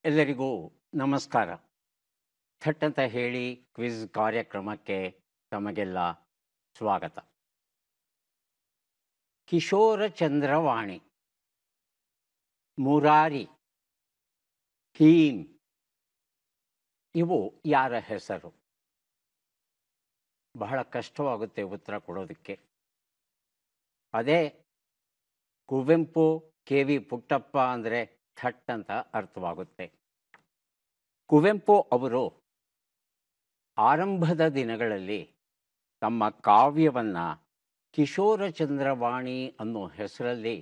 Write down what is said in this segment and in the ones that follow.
ಎಲ್ಲರಿಗೂ ನಮಸ್ಕಾರ. ಥಟ್ ಅಂತ ಹೇಳಿ ಕ್ವಿಜ್ ಕಾರ್ಯಕ್ರಮಕ್ಕೆ ತಮಗೆಲ್ಲ ಸ್ವಾಗತ. ಕಿಶೋರ ಚಂದ್ರವಾಣಿ, ಮುರಾರಿ, ಹೀಮ್ ಇವು ಯಾರ ಹೆಸರು? ಬಹಳ ಕಷ್ಟವಾಗುತ್ತೆ ಉತ್ತರ ಕೊಡೋದಕ್ಕೆ. ಅದೇ ಕುವೆಂಪು, ಕೆ ವಿ ಪುಟ್ಟಪ್ಪ ಅಂದರೆ ಥಟ್ ಅಂತ ಅರ್ಥವಾಗುತ್ತೆ. ಕುವೆಂಪು ಅವರು ಆರಂಭದ ದಿನಗಳಲ್ಲಿ ತಮ್ಮ ಕಾವ್ಯವನ್ನು ಕಿಶೋರ ಚಂದ್ರವಾಣಿ ಅನ್ನೋ ಹೆಸರಲ್ಲಿ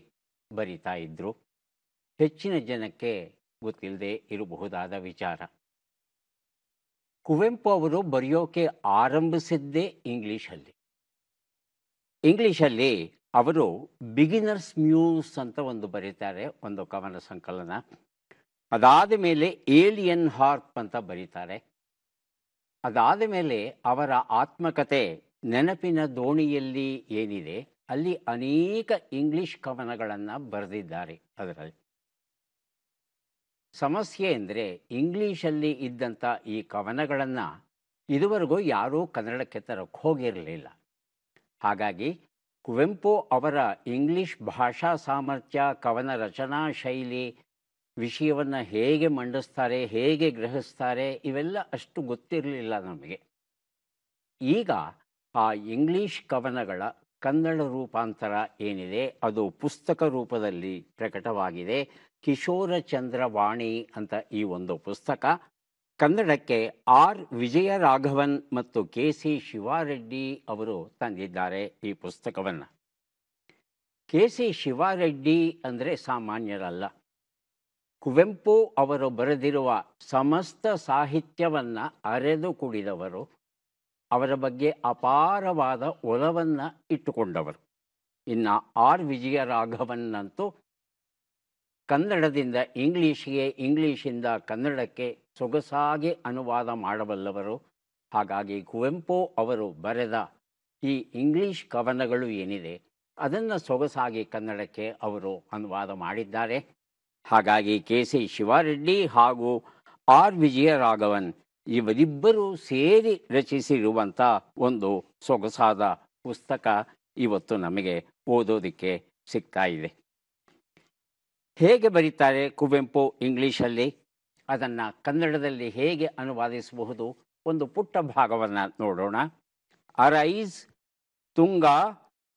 ಬರಿತಾ ಇದ್ದರು. ಹೆಚ್ಚಿನ ಜನಕ್ಕೆ ಗೊತ್ತಿಲ್ಲದೆ ಇರಬಹುದಾದ ವಿಚಾರ. ಕುವೆಂಪು ಅವರು ಬರೆಯೋಕೆ ಆರಂಭಿಸಿದ್ದೇ ಇಂಗ್ಲೀಷಲ್ಲಿ ಅವರು ಬಿಗಿನರ್ಸ್ ಮ್ಯೂಸ್ ಅಂತ ಒಂದು ಬರೀತಾರೆ, ಒಂದು ಕವನ ಸಂಕಲನ. ಅದಾದ ಮೇಲೆ ಏಲಿಯನ್ ಹಾರ್ಪ್ ಅಂತ ಬರೀತಾರೆ. ಅದಾದ ಮೇಲೆ ಅವರ ಆತ್ಮಕತೆ ನೆನಪಿನ ದೋಣಿಯಲ್ಲಿ ಏನಿದೆ, ಅಲ್ಲಿ ಅನೇಕ ಇಂಗ್ಲಿಷ್ ಕವನಗಳನ್ನು ಬರೆದಿದ್ದಾರೆ. ಅದರಲ್ಲಿ ಸಮಸ್ಯೆ ಅಂದರೆ ಇಂಗ್ಲೀಷಲ್ಲಿ ಇದ್ದಂಥ ಈ ಕವನಗಳನ್ನು ಇದುವರೆಗೂ ಯಾರೂ ಕನ್ನಡಕ್ಕೆ ತರಕ್ಕೆ ಹೋಗಿರಲಿಲ್ಲ. ಹಾಗಾಗಿ ಕುವೆಂಪು ಅವರ ಇಂಗ್ಲಿಷ್ ಭಾಷಾ ಸಾಮರ್ಥ್ಯ, ಕವನ ರಚನಾ ಶೈಲಿ, ವಿಷಯವನ್ನು ಹೇಗೆ ಮಂಡಿಸ್ತಾರೆ, ಹೇಗೆ ಗ್ರಹಿಸ್ತಾರೆ, ಇವೆಲ್ಲ ಅಷ್ಟು ಗೊತ್ತಿರಲಿಲ್ಲ ನಮಗೆ. ಈಗ ಆ ಇಂಗ್ಲಿಷ್ ಕವನಗಳ ಕನ್ನಡ ರೂಪಾಂತರ ಏನಿದೆ ಅದು ಪುಸ್ತಕ ರೂಪದಲ್ಲಿ ಪ್ರಕಟವಾಗಿದೆ. ಕಿಶೋರ ಚಂದ್ರವಾಣಿ ಅಂತ ಈ ಒಂದು ಪುಸ್ತಕ ಕನ್ನಡಕ್ಕೆ ಆರ್ ವಿಜಯರಾಘವನ್ ಮತ್ತು ಕೆ ಸಿ ಶಿವಾರೆಡ್ಡಿ ಅವರು ತಂದಿದ್ದಾರೆ ಈ ಪುಸ್ತಕವನ್ನು. ಕೆ ಸಿ ಶಿವಾರೆಡ್ಡಿ ಅಂದರೆ ಸಾಮಾನ್ಯರಲ್ಲ. ಕುವೆಂಪು ಅವರು ಬರೆದಿರುವ ಸಮಸ್ತ ಸಾಹಿತ್ಯವನ್ನು ಅರೆದು ಕುಡಿದವರು, ಅವರ ಬಗ್ಗೆ ಅಪಾರವಾದ ಒಲವನ್ನು ಇಟ್ಟುಕೊಂಡವರು. ಇನ್ನು ಆರ್ ವಿಜಯರಾಘವನ್ನಂತೂ ಕನ್ನಡದಿಂದ ಇಂಗ್ಲೀಷಿಗೆ, ಇಂಗ್ಲೀಷಿಂದ ಕನ್ನಡಕ್ಕೆ ಸೊಗಸಾಗಿ ಅನುವಾದ ಮಾಡಬಲ್ಲವರು. ಹಾಗಾಗಿ ಕುವೆಂಪು ಅವರು ಬರೆದ ಈ ಇಂಗ್ಲೀಷ್ ಕವನಗಳು ಏನಿದೆ ಅದನ್ನು ಸೊಗಸಾಗಿ ಕನ್ನಡಕ್ಕೆ ಅವರು ಅನುವಾದ ಮಾಡಿದ್ದಾರೆ. ಹಾಗಾಗಿ ಕೆ ಸಿ ಶಿವಾರೆಡ್ಡಿ ಹಾಗೂ ಆರ್ ವಿಜಯರಾಘವನ್ ಇವರಿಬ್ಬರೂ ಸೇರಿ ರಚಿಸಿರುವಂಥ ಒಂದು ಸೊಗಸಾದ ಪುಸ್ತಕ ಇವತ್ತು ನಮಗೆ ಓದೋದಕ್ಕೆ ಸಿಗ್ತಾ ಇದೆ. ಹೇಗೆ ಬರೀತಾರೆ ಕುವೆಂಪು ಇಂಗ್ಲೀಷಲ್ಲಿ, ಅದನ್ನು ಕನ್ನಡದಲ್ಲಿ ಹೇಗೆ ಅನುವಾದಿಸಬಹುದು, ಒಂದು ಪುಟ್ಟ ಭಾಗವನ್ನು ನೋಡೋಣ. ಅರೈಸ್ ತುಂಗಾ,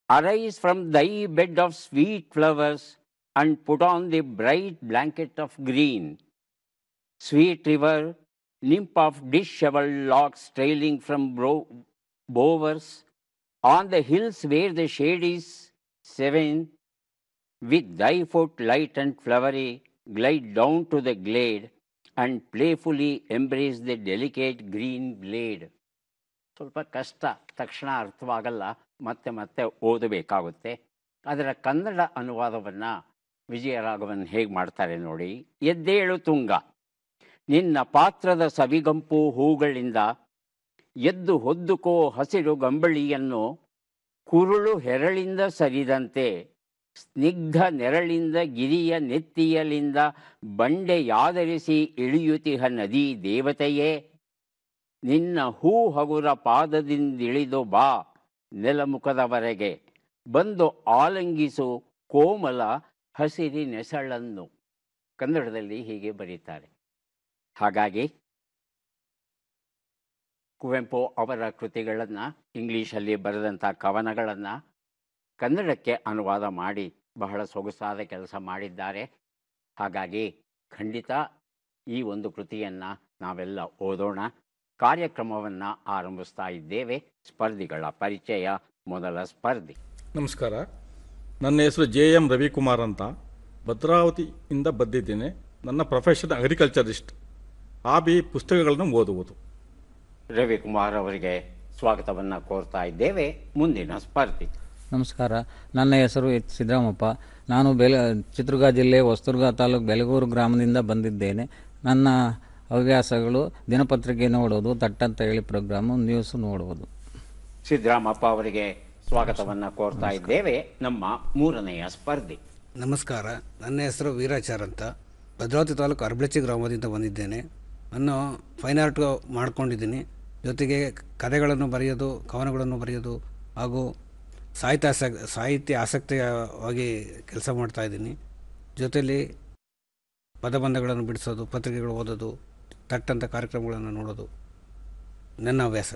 ಅರೈಸ್ ಫ್ರಮ್ ದೈ bed of sweet flowers and put on the bright blanket of green. Sweet river, nymph of disheveled locks trailing from bowers, on the hills where the shade is seven, with thy foot light and flowery, glide down to the glade and playfully embrace the delicate green blade. ಸ್ವಲ್ಪ ಕಷ್ಟ, ತಕ್ಷಣ ಅರ್ಥವಾಗಲ್ಲ, ಮತ್ತೆ ಮತ್ತೆ ಓದಬೇಕಾಗುತ್ತೆ. ಅದರ ಕನ್ನಡ ಅನುವಾದವನ್ನು ವಿಜಯರಾಘವನ್ ಹೇಗೆ ಮಾಡ್ತಾರೆ ನೋಡಿ. ಎದ್ದೇಳು ತುಂಗ, ನಿನ್ನ ಪಾತ್ರದ ಸವಿಗಂಪು ಹೂಗಳಿಂದ ಎದ್ದು ಹೊದ್ದುಕೋ ಹಸಿರು ಗಂಬಳಿಯನ್ನು, ಕುರುಳು ಹೆರಳಿಂದ ಸರಿದಂತೆ ಸ್ನಿಗ್ಧ ನೆರಳಿಂದ ಗಿರಿಯ ನೆತ್ತಿಯಲಿಂದ ಬಂಡೆಯಾದರಿಸಿ ಇಳಿಯುತಿಹ ನದಿ ದೇವತೆಯೇ, ನಿನ್ನ ಹೂ ಹಗುರ ಪಾದದಿಂದಿಳಿದು ಬಾ ನೆಲಮುಖದವರೆಗೆ, ಬಂದು ಆಲಂಗಿಸು ಕೋಮಲ ಹಸಿರಿ ನೆಸಳನ್ನು. ಕನ್ನಡದಲ್ಲಿ ಹೀಗೆ ಬರೀತಾರೆ. ಹಾಗಾಗಿ ಕುವೆಂಪು ಅವರ ಕೃತಿಗಳನ್ನು, ಇಂಗ್ಲೀಷಲ್ಲಿ ಬರೆದಂಥ ಕವನಗಳನ್ನು ಕನ್ನಡಕ್ಕೆ ಅನುವಾದ ಮಾಡಿ ಬಹಳ ಸೊಗಸಾದ ಕೆಲಸ ಮಾಡಿದ್ದಾರೆ. ಹಾಗಾಗಿ ಖಂಡಿತ ಈ ಒಂದು ಕೃತಿಯನ್ನು ನಾವೆಲ್ಲ ಓದೋಣ. ಕಾರ್ಯಕ್ರಮವನ್ನು ಆರಂಭಿಸ್ತಾ ಇದ್ದೇವೆ. ಸ್ಪರ್ಧಿಗಳ ಪರಿಚಯ. ಮೊದಲ ಸ್ಪರ್ಧಿ. ನಮಸ್ಕಾರ, ನನ್ನ ಹೆಸರು ಜೆ ಎಂ ರವಿಕುಮಾರ್ ಅಂತ, ಭದ್ರಾವತಿಯಿಂದ ಬಂದಿದ್ದೇನೆ. ನನ್ನ ಪ್ರೊಫೆಷನ್ ಅಗ್ರಿಕಲ್ಚರಿಸ್ಟ್, ಹಾಬಿ ಪುಸ್ತಕಗಳನ್ನು ಓದುವುದು. ರವಿಕುಮಾರ್ ಅವರಿಗೆ ಸ್ವಾಗತವನ್ನು ಕೋರ್ತಾ ಇದ್ದೇವೆ. ಮುಂದಿನ ಸ್ಪರ್ಧಿ. ನಮಸ್ಕಾರ, ನನ್ನ ಹೆಸರು ಎಚ್ ಸಿದ್ದರಾಮಪ್ಪ. ನಾನು ಚಿತ್ರದುರ್ಗ ಜಿಲ್ಲೆ ಹೊಸದುರ್ಗ ತಾಲೂಕು ಬೆಲಗೂರು ಗ್ರಾಮದಿಂದ ಬಂದಿದ್ದೇನೆ. ನನ್ನ ಹವ್ಯಾಸಗಳು ದಿನಪತ್ರಿಕೆ ನೋಡೋದು, ತಟ್ಟಂತ ಹೇಳಿ ಪ್ರೋಗ್ರಾಮು, ನ್ಯೂಸ್ ನೋಡುವುದು. ಸಿದ್ದರಾಮಪ್ಪ ಅವರಿಗೆ ಸ್ವಾಗತವನ್ನು ಕೋರ್ತಾ ಇದ್ದೇವೆ. ನಮ್ಮ ಮೂರನೆಯ ಸ್ಪರ್ಧಿ. ನಮಸ್ಕಾರ, ನನ್ನ ಹೆಸರು ವೀರಾಚಾರ್ ಅಂತ, ಭದ್ರಾವತಿ ತಾಲೂಕು ಅರ್ಬಳಚಿ ಗ್ರಾಮದಿಂದ ಬಂದಿದ್ದೇನೆ. ನಾನು ಫೈನ್ ಆರ್ಟ್ ಮಾಡ್ಕೊಂಡಿದ್ದೀನಿ. ಜೊತೆಗೆ ಕಥೆಗಳನ್ನು ಬರೆಯೋದು, ಕವನಗಳನ್ನು ಬರೆಯೋದು ಹಾಗೂ ಸಾಹಿತ್ಯ ಆಸಕ್ತಿಯಾಗಿ ಕೆಲಸ ಮಾಡ್ತಾಯಿದ್ದೀನಿ. ಜೊತೆಯಲ್ಲಿ ಪದಬಂಧಗಳನ್ನು ಬಿಡಿಸೋದು, ಪತ್ರಿಕೆಗಳು ಓದೋದು, ತಟ್ಟಂಥ ಕಾರ್ಯಕ್ರಮಗಳನ್ನು ನೋಡೋದು ನನ್ನ ಹವ್ಯಾಸ.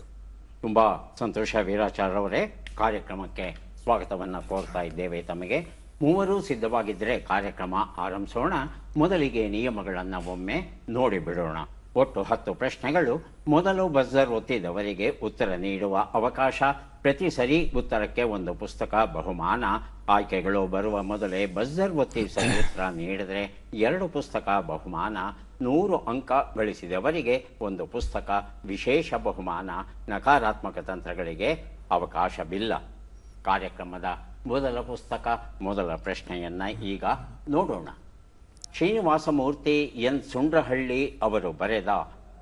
ತುಂಬ ಸಂತೋಷ ವೀರಾಚಾರ್ ಅವರೇ. ಕಾರ್ಯಕ್ರಮಕ್ಕೆ ಸ್ವಾಗತವನ್ನು ಕೋರ್ತಾ ಇದ್ದೇವೆ ತಮಗೆ. ಮೂವರು ಸಿದ್ಧವಾಗಿದ್ದರೆ ಕಾರ್ಯಕ್ರಮ ಆರಂಭಿಸೋಣ. ಮೊದಲಿಗೆ ನಿಯಮಗಳನ್ನು ಒಮ್ಮೆ ನೋಡಿಬಿಡೋಣ. ಒಟ್ಟು 10 ಪ್ರಶ್ನೆಗಳು. ಮೊದಲು ಬಜರ್ ಒತ್ತಿದವರಿಗೆ ಉತ್ತರ ನೀಡುವ ಅವಕಾಶ. ಪ್ರತಿ ಸರಿ ಉತ್ತರಕ್ಕೆ ಒಂದು ಪುಸ್ತಕ ಬಹುಮಾನ. ಆಯ್ಕೆಗಳು ಬರುವ ಮೊದಲೇ ಬಜರ್ ಒತ್ತಿ ಸರಿ ಉತ್ತರ ನೀಡಿದರೆ 2 ಪುಸ್ತಕ ಬಹುಮಾನ. 100 ಅಂಕ ಗಳಿಸಿದವರಿಗೆ ಒಂದು ಪುಸ್ತಕ ವಿಶೇಷ ಬಹುಮಾನ. ನಕಾರಾತ್ಮಕ ತಂತ್ರಗಳಿಗೆ ಅವಕಾಶವಿಲ್ಲ. ಕಾರ್ಯಕ್ರಮದ ಮೊದಲ ಪುಸ್ತಕ, ಮೊದಲ ಪ್ರಶ್ನೆಯನ್ನು ಈಗ ನೋಡೋಣ. ಶ್ರೀನಿವಾಸಮೂರ್ತಿ ಎನ್ ಸುಂಡ್ರಹಳ್ಳಿ ಅವರು ಬರೆದ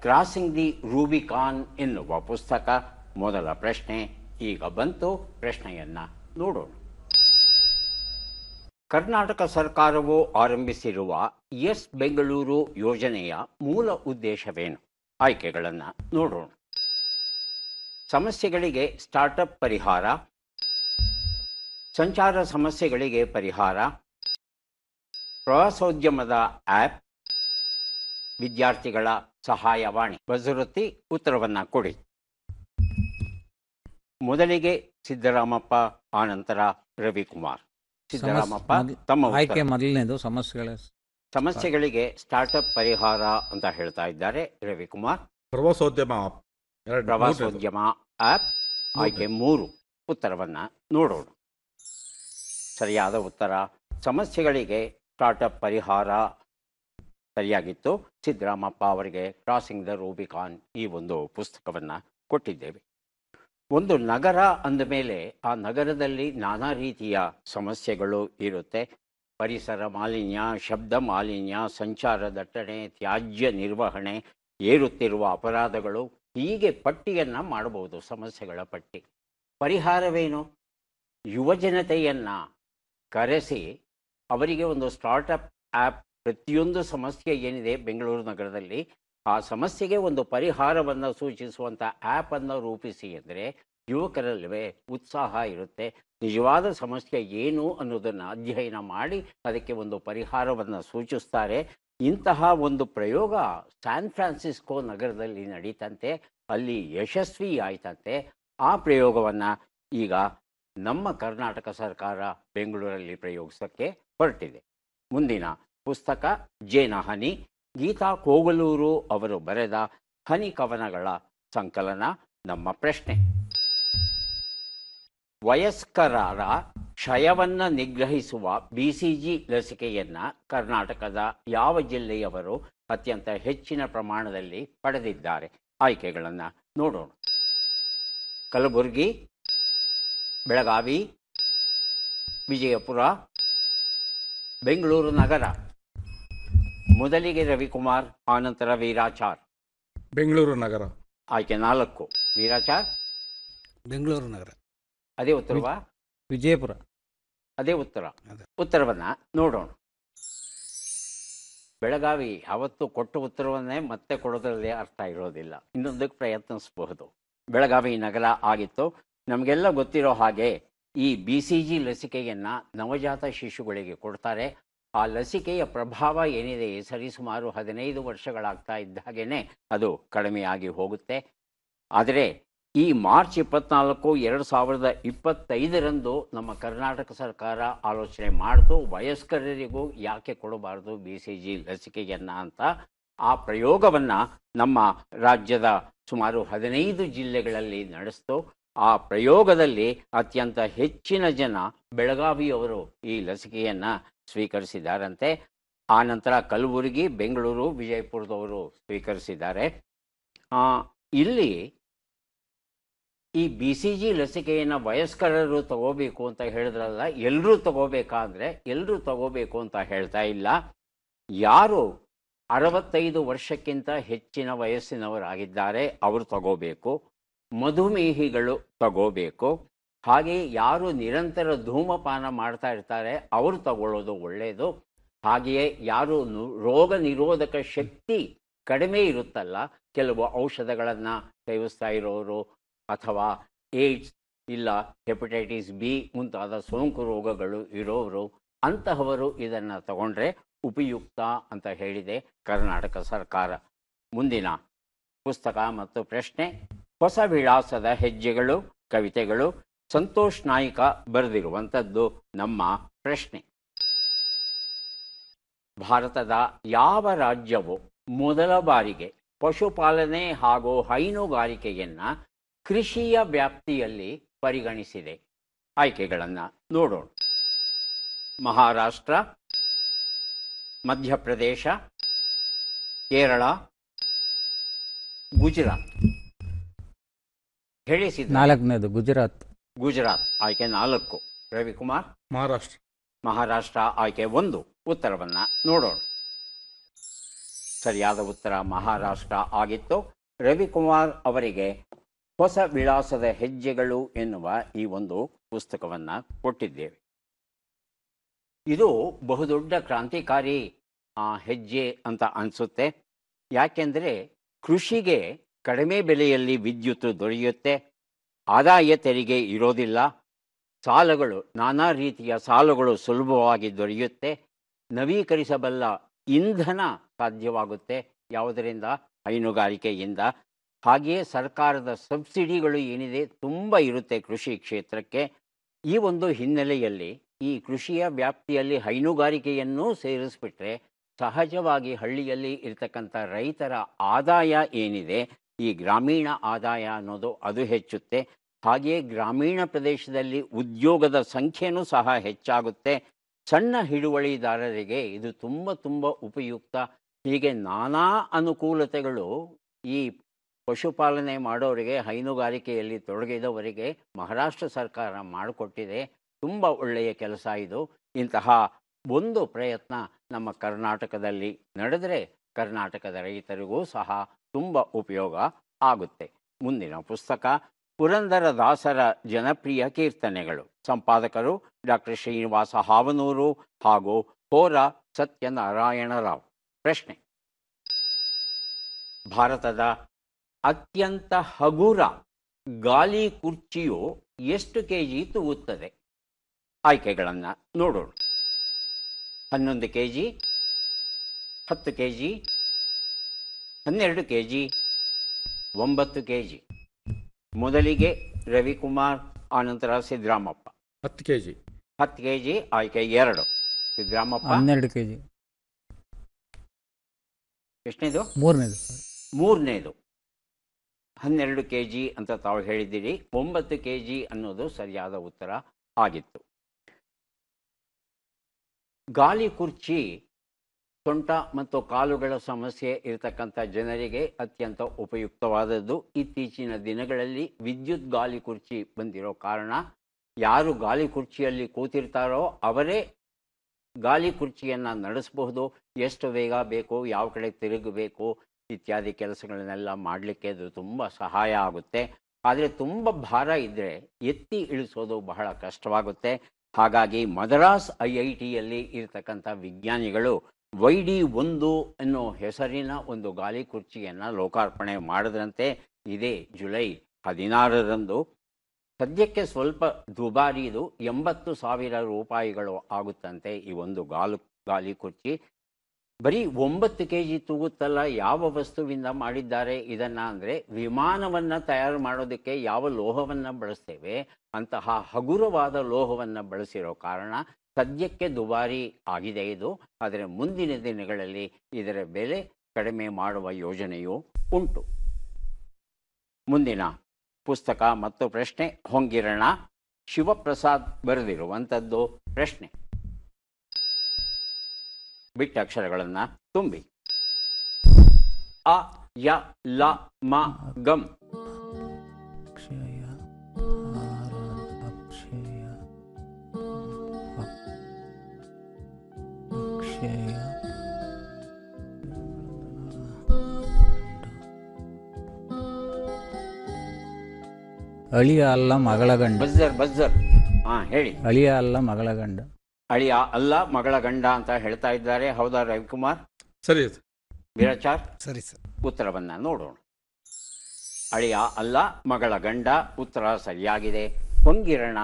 ಕ್ರಾಸಿಂಗ್ ದಿ ರೂಬಿಕಾನ್ ಎನ್ನುವ ಪುಸ್ತಕ. ಮೊದಲ ಪ್ರಶ್ನೆ ಈಗ ಬಂತು. ಪ್ರಶ್ನೆಯನ್ನು ನೋಡೋಣ. ಕರ್ನಾಟಕ ಸರ್ಕಾರವು ಆರಂಭಿಸಿರುವ ಎಸ್ ಬೆಂಗಳೂರು ಯೋಜನೆಯ ಮೂಲ ಉದ್ದೇಶವೇನು? ಆಯ್ಕೆಗಳನ್ನು ನೋಡೋಣ. ಸಮಸ್ಯೆಗಳಿಗೆ ಸ್ಟಾರ್ಟಪ್ ಪರಿಹಾರ, ಸಂಚಾರ ಸಮಸ್ಯೆಗಳಿಗೆ ಪರಿಹಾರ, ಪ್ರವಾಸೋದ್ಯಮದ ಆ್ಯಪ್, ವಿದ್ಯಾರ್ಥಿಗಳ ಸಹಾಯವಾಣಿ. ಬಜರುತ್ತಿ ಉತ್ತರವನ್ನು ಕೊಡಿ. ಮೊದಲಿಗೆ ಸಿದ್ದರಾಮಪ್ಪ, ಆನಂತರ ರವಿಕುಮಾರ್. ಸಿದ್ದರಾಮಪ್ಪ, ತಮ್ಮ ಆಯ್ಕೆ ಮೊದಲನೇದು ಸಮಸ್ಯೆಗಳಿಗೆ ಸ್ಟಾರ್ಟಪ್ ಪರಿಹಾರ ಅಂತ ಹೇಳ್ತಾ ಇದ್ದಾರೆ. ರವಿಕುಮಾರ್, ಪ್ರವಾಸೋದ್ಯಮ ಆಪ್. ಪ್ರವಾಸೋದ್ಯಮ ಆ್ಯಪ್. ಆಯ್ಕೆ 3. ಉತ್ತರವನ್ನು ನೋಡೋಣ. ಸರಿಯಾದ ಉತ್ತರ ಸಮಸ್ಯೆಗಳಿಗೆ ಸ್ಟಾರ್ಟಪ್ ಪರಿಹಾರ ಸರಿಯಾಗಿತ್ತು. ಸಿದ್ದರಾಮಪ್ಪ ಅವರಿಗೆ ಕ್ರಾಸಿಂಗ್ ದ ರೂಬಿಕಾನ್ ಈ ಒಂದು ಪುಸ್ತಕವನ್ನು ಕೊಟ್ಟಿದ್ದೇವೆ. ಒಂದು ನಗರ ಅಂದಮೇಲೆ ಆ ನಗರದಲ್ಲಿ ನಾನಾ ರೀತಿಯ ಸಮಸ್ಯೆಗಳು ಇರುತ್ತೆ. ಪರಿಸರ ಮಾಲಿನ್ಯ, ಶಬ್ದ ಮಾಲಿನ್ಯ, ಸಂಚಾರ ದಟ್ಟಣೆ, ತ್ಯಾಜ್ಯ ನಿರ್ವಹಣೆ, ಏರುತ್ತಿರುವ ಅಪರಾಧಗಳು, ಹೀಗೆ ಪಟ್ಟಿಯನ್ನು ಮಾಡಬಹುದು, ಸಮಸ್ಯೆಗಳ ಪಟ್ಟಿ. ಪರಿಹಾರವೇನು? ಯುವಜನತೆಯನ್ನು ಕರೆಸಿ ಅವರಿಗೆ ಒಂದು ಸ್ಟಾರ್ಟಪ್ ಆ್ಯಪ್, ಪ್ರತಿಯೊಂದು ಸಮಸ್ಯೆ ಏನಿದೆ ಬೆಂಗಳೂರು ನಗರದಲ್ಲಿ ಆ ಸಮಸ್ಯೆಗೆ ಒಂದು ಪರಿಹಾರವನ್ನು ಸೂಚಿಸುವಂಥ ಆ್ಯಪನ್ನು ರೂಪಿಸಿ ಅಂದರೆ ಯುವಕರಲ್ಲವೇ ಉತ್ಸಾಹ ಇರುತ್ತೆ. ನಿಜವಾದ ಸಮಸ್ಯೆ ಏನು ಅನ್ನೋದನ್ನು ಅಧ್ಯಯನ ಮಾಡಿ ಅದಕ್ಕೆ ಒಂದು ಪರಿಹಾರವನ್ನು ಸೂಚಿಸ್ತಾರೆ. ಇಂತಹ ಒಂದು ಪ್ರಯೋಗ ಸ್ಯಾನ್ ಫ್ರಾನ್ಸಿಸ್ಕೋ ನಗರದಲ್ಲಿ ನಡೀತಂತೆ, ಅಲ್ಲಿ ಯಶಸ್ವಿ ಆಯ್ತಂತೆ. ಆ ಪ್ರಯೋಗವನ್ನು ಈಗ ನಮ್ಮ ಕರ್ನಾಟಕ ಸರ್ಕಾರ ಬೆಂಗಳೂರಲ್ಲಿ ಪ್ರಯೋಗಿಸೋಕ್ಕೆ ಹೊರಟಿದೆ. ಮುಂದಿನ ಪುಸ್ತಕ ಜೇನ ಹನಿ. ಗೀತಾ ಕೋಗಲೂರು ಅವರು ಬರೆದ ಹನಿ ಕವನಗಳ ಸಂಕಲನ. ನಮ್ಮ ಪ್ರಶ್ನೆ: ವಯಸ್ಕರ ಕ್ಷಯವನ್ನು ನಿಗ್ರಹಿಸುವ BCG ಲಸಿಕೆಯನ್ನು ಕರ್ನಾಟಕದ ಯಾವ ಜಿಲ್ಲೆಯವರು ಅತ್ಯಂತ ಹೆಚ್ಚಿನ ಪ್ರಮಾಣದಲ್ಲಿ ಪಡೆದಿದ್ದಾರೆ? ಆಯ್ಕೆಗಳನ್ನು ನೋಡೋಣ. ಕಲಬುರಗಿ, ಬೆಳಗಾವಿ, ವಿಜಯಪುರ, ಬೆಂಗಳೂರು ನಗರ. ಮೊದಲಿಗೆ ರವಿಕುಮಾರ್, ಆನಂತರ ವೀರಾಚಾರ್. ಬೆಂಗಳೂರು ನಗರ. ಆಯ್ಕೆ 4. ವೀರಾಚಾರ್, ಬೆಂಗಳೂರು ನಗರ. ಅದೇ ಉತ್ತರವಾ? ವಿಜಯಪುರ. ಅದೇ ಉತ್ತರ. ಉತ್ತರವನ್ನು ನೋಡೋಣ. ಬೆಳಗಾವಿ ಯಾವತ್ತು ಕೊಟ್ಟ ಉತ್ತರವನ್ನೇ ಮತ್ತೆ ಕೊಡೋದ್ರಲ್ಲಿ ಅರ್ಥ ಇರೋದಿಲ್ಲ, ಇನ್ನೊಂದಕ್ಕೆ ಪ್ರಯತ್ನಿಸಬಹುದು. ಬೆಳಗಾವಿ ನಗರ ಆಗಿತ್ತು. ನಮಗೆಲ್ಲ ಗೊತ್ತಿರೋ ಹಾಗೆ ಈ BCG ಲಸಿಕೆಯನ್ನು ನವಜಾತ ಶಿಶುಗಳಿಗೆ ಕೊಡ್ತಾರೆ. ಆ ಲಸಿಕೆಯ ಪ್ರಭಾವ ಏನಿದೆ ಸರಿಸುಮಾರು 15 ವರ್ಷಗಳಾಗ್ತಾ ಇದ್ದ ಹಾಗೇ ಅದು ಕಡಿಮೆಯಾಗಿ ಹೋಗುತ್ತೆ. ಆದರೆ ಈ ಮಾರ್ಚ್ 24, 2025 ನಮ್ಮ ಕರ್ನಾಟಕ ಸರ್ಕಾರ ಆಲೋಚನೆ ಮಾಡಿತು, ವಯಸ್ಕರಿಗೂ ಯಾಕೆ ಕೊಡಬಾರ್ದು BCG ಲಸಿಕೆಯನ್ನು ಅಂತ. ಆ ಪ್ರಯೋಗವನ್ನು ನಮ್ಮ ರಾಜ್ಯದ ಸುಮಾರು 15 ಜಿಲ್ಲೆಗಳಲ್ಲಿ ನಡೆಸ್ತು. ಆ ಪ್ರಯೋಗದಲ್ಲಿ ಅತ್ಯಂತ ಹೆಚ್ಚಿನ ಜನ ಬೆಳಗಾವಿಯವರು ಈ ಲಸಿಕೆಯನ್ನು ಸ್ವೀಕರಿಸಿದ್ದಾರಂತೆ. ಆನಂತರ ಕಲಬುರಗಿ, ಬೆಂಗಳೂರು, ವಿಜಯಪುರದವರು ಸ್ವೀಕರಿಸಿದ್ದಾರೆ. ಇಲ್ಲಿ ಈ BCG ಲಸಿಕೆಯನ್ನು ವಯಸ್ಕರರು ತಗೋಬೇಕು ಅಂತ ಹೇಳಿದ್ರಲ್ಲ, ಎಲ್ಲರೂ ತಗೋಬೇಕಾ ಅಂದರೆ ಎಲ್ಲರೂ ತಗೋಬೇಕು ಅಂತ ಹೇಳ್ತಾ ಇಲ್ಲ. ಯಾರು 65 ವರ್ಷಕ್ಕಿಂತ ಹೆಚ್ಚಿನ ವಯಸ್ಸಿನವರಾಗಿದ್ದಾರೆ ಅವರು ತಗೋಬೇಕು. ಮಧುಮೇಹಿಗಳು ತಗೋಬೇಕು. ಹಾಗೆ ಯಾರು ನಿರಂತರ ಧೂಮಪಾನ ಮಾಡ್ತಾ ಇರ್ತಾರೆ ಅವರು ತಗೊಳ್ಳೋದು ಒಳ್ಳೆಯದು. ಹಾಗೆಯೇ ಯಾರು ರೋಗ ನಿರೋಧಕ ಶಕ್ತಿ ಕಡಿಮೆ ಇರುತ್ತಲ್ಲ, ಕೆಲವು ಔಷಧಗಳನ್ನು ಸೇವಿಸ್ತಾ ಇರೋರು ಅಥವಾ ಏಡ್ಸ್ ಇಲ್ಲ ಹೆಪಟೈಟಿಸ್ ಬಿ ಮುಂತಾದ ಸೋಂಕು ರೋಗಗಳು ಇರೋರು, ಅಂತಹವರು ಇದನ್ನು ತಗೊಂಡ್ರೆ ಉಪಯುಕ್ತ ಅಂತ ಹೇಳಿದೆ ಕರ್ನಾಟಕ ಸರ್ಕಾರ. ಮುಂದಿನ ಪುಸ್ತಕ ಮತ್ತು ಪ್ರಶ್ನೆ, ಹೊಸ ವಿಳಾಸದ ಹೆಜ್ಜೆಗಳು, ಕವಿತೆಗಳು, ಸಂತೋಷ್ ನಾಯ್ಕ ಬರೆದಿರುವಂಥದ್ದು ನಮ್ಮ ಪ್ರಶ್ನೆ. ಭಾರತದ ಯಾವ ರಾಜ್ಯವು ಮೊದಲ ಬಾರಿಗೆ ಪಶುಪಾಲನೆ ಹಾಗೂ ಹೈನುಗಾರಿಕೆಯನ್ನು ಕೃಷಿಯ ವ್ಯಾಪ್ತಿಯಲ್ಲಿ ಪರಿಗಣಿಸಿದೆ? ಆಯ್ಕೆಗಳನ್ನು ನೋಡೋಣ. ಮಹಾರಾಷ್ಟ್ರ, ಮಧ್ಯಪ್ರದೇಶ, ಕೇರಳ, ಗುಜರಾತ್. ಹೇಳಿಸಿದ ನಾಲ್ಕನೇದು ಗುಜರಾತ್. ಗುಜರಾತ್ ಆಯ್ಕೆ 4. ರವಿಕುಮಾರ್. ಮಹಾರಾಷ್ಟ್ರ. ಮಹಾರಾಷ್ಟ್ರ ಆಯ್ಕೆ 1. ಉತ್ತರವನ್ನು ನೋಡೋಣ. ಸರಿಯಾದ ಉತ್ತರ ಮಹಾರಾಷ್ಟ್ರ ಆಗಿತ್ತು. ರವಿಕುಮಾರ್ ಅವರಿಗೆ ಹೊಸ ವಿಳಾಸದ ಹೆಜ್ಜೆಗಳು ಎನ್ನುವ ಈ ಒಂದು ಪುಸ್ತಕವನ್ನು ಕೊಟ್ಟಿದ್ದೇವೆ. ಇದು ಬಹುದೊಡ್ಡ ಕ್ರಾಂತಿಕಾರಿ ಹೆಜ್ಜೆ ಅಂತ ಅನಿಸುತ್ತೆ. ಯಾಕೆಂದರೆ ಕೃಷಿಗೆ ಕಡಿಮೆ ಬೆಲೆಯಲ್ಲಿ ವಿದ್ಯುತ್ ದೊರೆಯುತ್ತೆ, ಆದಾಯ ತೆರಿಗೆ ಇರೋದಿಲ್ಲ, ಸಾಲಗಳು ನಾನಾ ರೀತಿಯ ಸಾಲಗಳು ಸುಲಭವಾಗಿ ದೊರೆಯುತ್ತೆ, ನವೀಕರಿಸಬಲ್ಲ ಇಂಧನ ಸಾಧ್ಯವಾಗುತ್ತೆ. ಯಾವುದರಿಂದ? ಹೈನುಗಾರಿಕೆಯಿಂದ. ಹಾಗೆಯೇ ಸರ್ಕಾರದ ಸಬ್ಸಿಡಿಗಳು ಏನಿದೆ ತುಂಬ ಇರುತ್ತೆ ಕೃಷಿ ಕ್ಷೇತ್ರಕ್ಕೆ. ಈ ಒಂದು ಹಿನ್ನೆಲೆಯಲ್ಲಿ ಈ ಕೃಷಿಯ ವ್ಯಾಪ್ತಿಯಲ್ಲಿ ಹೈನುಗಾರಿಕೆಯನ್ನೂ ಸೇರಿಸ್ಬಿಟ್ರೆ ಸಹಜವಾಗಿ ಹಳ್ಳಿಯಲ್ಲಿ ಇರ್ತಕ್ಕಂಥ ರೈತರ ಆದಾಯ ಏನಿದೆ, ಈ ಗ್ರಾಮೀಣ ಆದಾಯ ಅನ್ನೋದು ಅದು ಹೆಚ್ಚುತ್ತೆ. ಹಾಗೆಯೇ ಗ್ರಾಮೀಣ ಪ್ರದೇಶದಲ್ಲಿ ಉದ್ಯೋಗದ ಸಂಖ್ಯೆಯೂ ಸಹ ಹೆಚ್ಚಾಗುತ್ತೆ. ಸಣ್ಣ ಹಿಡುವಳಿದಾರರಿಗೆ ಇದು ತುಂಬ ಉಪಯುಕ್ತ. ಹೀಗೆ ನಾನಾ ಅನುಕೂಲತೆಗಳು ಈ ಪಶುಪಾಲನೆ ಮಾಡೋರಿಗೆ, ಹೈನುಗಾರಿಕೆಯಲ್ಲಿ ತೊಡಗಿದವರಿಗೆ ಮಹಾರಾಷ್ಟ್ರ ಸರ್ಕಾರ ಮಾಡಿಕೊಟ್ಟಿದೆ. ತುಂಬ ಒಳ್ಳೆಯ ಕೆಲಸ ಇದು. ಇಂತಹ ಒಂದು ಪ್ರಯತ್ನ ನಮ್ಮ ಕರ್ನಾಟಕದಲ್ಲಿ ನಡೆದರೆ ಕರ್ನಾಟಕದ ರೈತರಿಗೂ ಸಹ ತುಂಬ ಉಪಯೋಗ ಆಗುತ್ತೆ. ಮುಂದಿನ ಪುಸ್ತಕ ಪುರಂದರದಾಸರ ಜನಪ್ರಿಯ ಕೀರ್ತನೆಗಳು. ಸಂಪಾದಕರು ಡಾಕ್ಟರ್ ಶ್ರೀನಿವಾಸ ಹಾವನೂರು ಹಾಗೂ ಹೋರ ಸತ್ಯನಾರಾಯಣ ರಾವ್. ಪ್ರಶ್ನೆ, ಭಾರತದ ಅತ್ಯಂತ ಹಗುರ ಗಾಲಿ ಕುರ್ಚಿಯು ಎಷ್ಟು ಕೆಜಿ ತೂಗುತ್ತದೆ? ಆಯ್ಕೆಗಳನ್ನು ನೋಡೋಣ. 11 ಕೆಜಿ, 10 ಕೆಜಿ, 12 ಕೆಜಿ, 9 ಕೆಜಿ. ಮೊದಲಿಗೆ ರವಿಕುಮಾರ್, ಆನಂತರ ಸಿದ್ದರಾಮಪ್ಪ. 10 ಕೆಜಿ. 10 ಕೆಜಿ ಆಯ್ಕೆ 2. ಸಿದ್ದರಾಮಪ್ಪ 12 ಕೆಜಿ. ಎಷ್ಟನೇದು? ಮೂರನೇದು 12 ಕೆಜಿ ಅಂತ ತಾವು ಹೇಳಿದ್ದೀರಿ. 9 ಕೆಜಿ ಅನ್ನೋದು ಸರಿಯಾದ ಉತ್ತರ ಆಗಿತ್ತು. ಗಾಲಿ ಕುರ್ಚಿ ಸೊಂಟ ಮತ್ತು ಕಾಲುಗಳ ಸಮಸ್ಯೆ ಇರತಕ್ಕಂಥ ಜನರಿಗೆ ಅತ್ಯಂತ ಉಪಯುಕ್ತವಾದದ್ದು. ಇತ್ತೀಚಿನ ದಿನಗಳಲ್ಲಿ ವಿದ್ಯುತ್ ಗಾಲಿ ಕುರ್ಚಿ ಬಂದಿರೋ ಕಾರಣ ಯಾರು ಗಾಲಿ ಕುರ್ಚಿಯಲ್ಲಿ ಕೂತಿರ್ತಾರೋ ಅವರೇ ಗಾಲಿ ಕುರ್ಚಿಯನ್ನು ನಡೆಸಬಹುದು. ಎಷ್ಟು ವೇಗ ಬೇಕು, ಯಾವ ಕಡೆ ತಿರುಗಬೇಕು ಇತ್ಯಾದಿ ಕೆಲಸಗಳನ್ನೆಲ್ಲ ಮಾಡಲಿಕ್ಕೆ ಅದು ತುಂಬ ಸಹಾಯ ಆಗುತ್ತೆ. ಆದರೆ ತುಂಬ ಭಾರ ಇದ್ದರೆ ಎತ್ತಿ ಇಳಿಸೋದು ಬಹಳ ಕಷ್ಟವಾಗುತ್ತೆ. ಹಾಗಾಗಿ ಮದ್ರಾಸ್ IITಯಲ್ಲಿ ಇರತಕ್ಕಂಥ ವಿಜ್ಞಾನಿಗಳು YD1 ಅನ್ನೋ ಹೆಸರಿನ ಒಂದು ಗಾಲಿ ಕುರ್ಚಿಯನ್ನು ಲೋಕಾರ್ಪಣೆ ಮಾಡಿದ್ರಂತೆ. ಇದೇ ಜುಲೈ 16ರಂದು. ಸದ್ಯಕ್ಕೆ ಸ್ವಲ್ಪ ದುಬಾರಿ, ಇದು 80,000 ರೂಪಾಯಿಗಳು ಆಗುತ್ತಂತೆ ಈ ಒಂದು ಗಾಲಿ ಕುರ್ಚಿ. ಬರೀ 9 ಕೆಜಿ ತೂಗುತ್ತಲ್ಲ. ಯಾವ ವಸ್ತುವಿಂದ ಮಾಡಿದ್ದಾರೆ ಇದನ್ನು ಅಂದರೆ, ವಿಮಾನವನ್ನು ತಯಾರು ಮಾಡೋದಕ್ಕೆ ಯಾವ ಲೋಹವನ್ನು ಬಳಸ್ತೇವೆ ಅಂತಹ ಹಗುರವಾದ ಲೋಹವನ್ನು ಬಳಸಿರೋ ಕಾರಣ ಸದ್ಯಕ್ಕೆ ದುಬಾರಿ ಆಗಿದೆ ಇದು. ಆದರೆ ಮುಂದಿನ ದಿನಗಳಲ್ಲಿ ಇದರ ಬೆಲೆ ಕಡಿಮೆ ಮಾಡುವ ಯೋಜನೆಯೂ ಉಂಟು. ಮುಂದಿನ ಪುಸ್ತಕ ಮತ್ತು ಪ್ರಶ್ನೆ ಹೊಂಗಿರಣ, ಶಿವಪ್ರಸಾದ್ ಬರೆದಿರುವಂಥದ್ದು. ಪ್ರಶ್ನೆ, ಬಿಟ್ಟ ಅಕ್ಷರಗಳನ್ನು ತುಂಬಿ. ಅ ಯ ಲ ಮ ಗಂ. ಅಳಿಯ ಅಲ್ಲ ಮಗಳ ಗಂಡ. ಬಜ್ಜರ್. ಹೇಳಿ. ಅಳಿಯ ಅಲ್ಲ ಮಗಳ ಗಂಡ. ಅಳಿಯ ಅಲ್ಲ ಮಗಳ ಗಂಡ ಅಂತ ಹೇಳ್ತಾ ಇದ್ದಾರೆ. ಹೌದಾ ರವಿಕುಮಾರ್? ಸರಿ ಸರ್. ವೀರಾಚಾರ್, ಸರಿ ಸರ್. ಉತ್ತರವನ್ನು ನೋಡೋಣ. ಅಳಿಯ ಅಲ್ಲ ಮಗಳ ಗಂಡ ಉತ್ತರ ಸರಿಯಾಗಿದೆ. ಹೊಂಗಿರಣ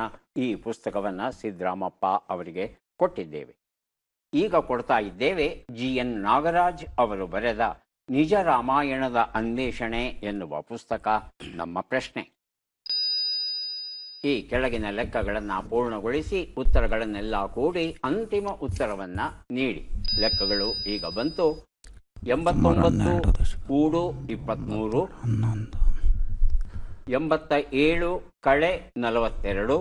ಈ ಪುಸ್ತಕವನ್ನು ಸಿದ್ದರಾಮಪ್ಪ ಅವರಿಗೆ ಕೊಟ್ಟಿದ್ದೇವೆ. ಈಗ ಕೊಡ್ತಾ ಇದ್ದೇವೆ GN ನಾಗರಾಜ್ ಅವರು ಬರೆದ ನಿಜ ರಾಮಾಯಣದ ಅನ್ವೇಷಣೆ ಎನ್ನುವ ಪುಸ್ತಕ. ನಮ್ಮ ಪ್ರಶ್ನೆ: ಈ ಕೆಳಗಿನ ಲೆಕ್ಕಗಳನ್ನು ಪೂರ್ಣಗೊಳಿಸಿ ಉತ್ತರಗಳನ್ನೆಲ್ಲ ಕೂಡಿ ಅಂತಿಮ ಉತ್ತರವನ್ನು ನೀಡಿ. ಲೆಕ್ಕಗಳು ಈಗ ಬಂತು. 89 ಕೂಡು 23, 87 ಕಳೆ 42,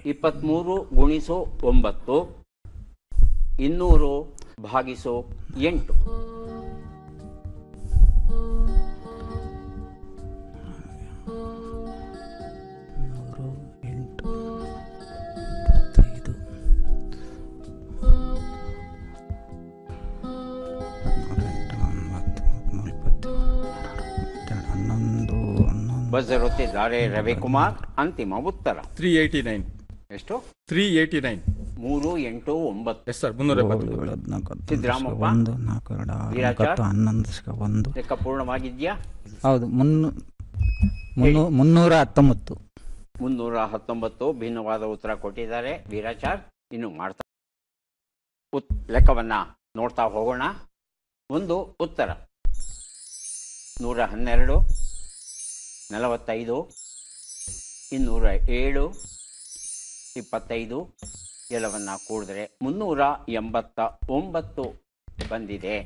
23 ಗುಣಿಸು 9, 200 ಭಾಗಿಸು 8. ಬಜರ್ ಒತ್ತಿದ್ದಾರೆ ರವಿಕುಮಾರ್. ಅಂತಿಮ ಉತ್ತರ 389. ಎಷ್ಟು? 389. 3, 8, 9. Yes sir, 370. ಸಿದ್ದರಾಮಪ್ಪ, ವೀರಾಚಾರ್, ಲೆಕ್ಕ ಪೂರ್ಣವಾಗಿದ್ಯಾ? ಹೌದು, 319. 319 ಭಿನ್ನವಾದ ಉತ್ತರ ಕೊಟ್ಟಿದ್ದಾರೆ ವೀರಾಚಾರ್. ಇನ್ನು ಮಾಡ್ತಾ ಲೆಕ್ಕವನ್ನು ನೋಡ್ತಾ ಹೋಗೋಣ. ಒಂದು ಉತ್ತರ 112, 45, 207, 25 ಎಲ್ಲವನ್ನ ಕೂಡಿದ್ರೆ 389 ಬಂದಿದೆ.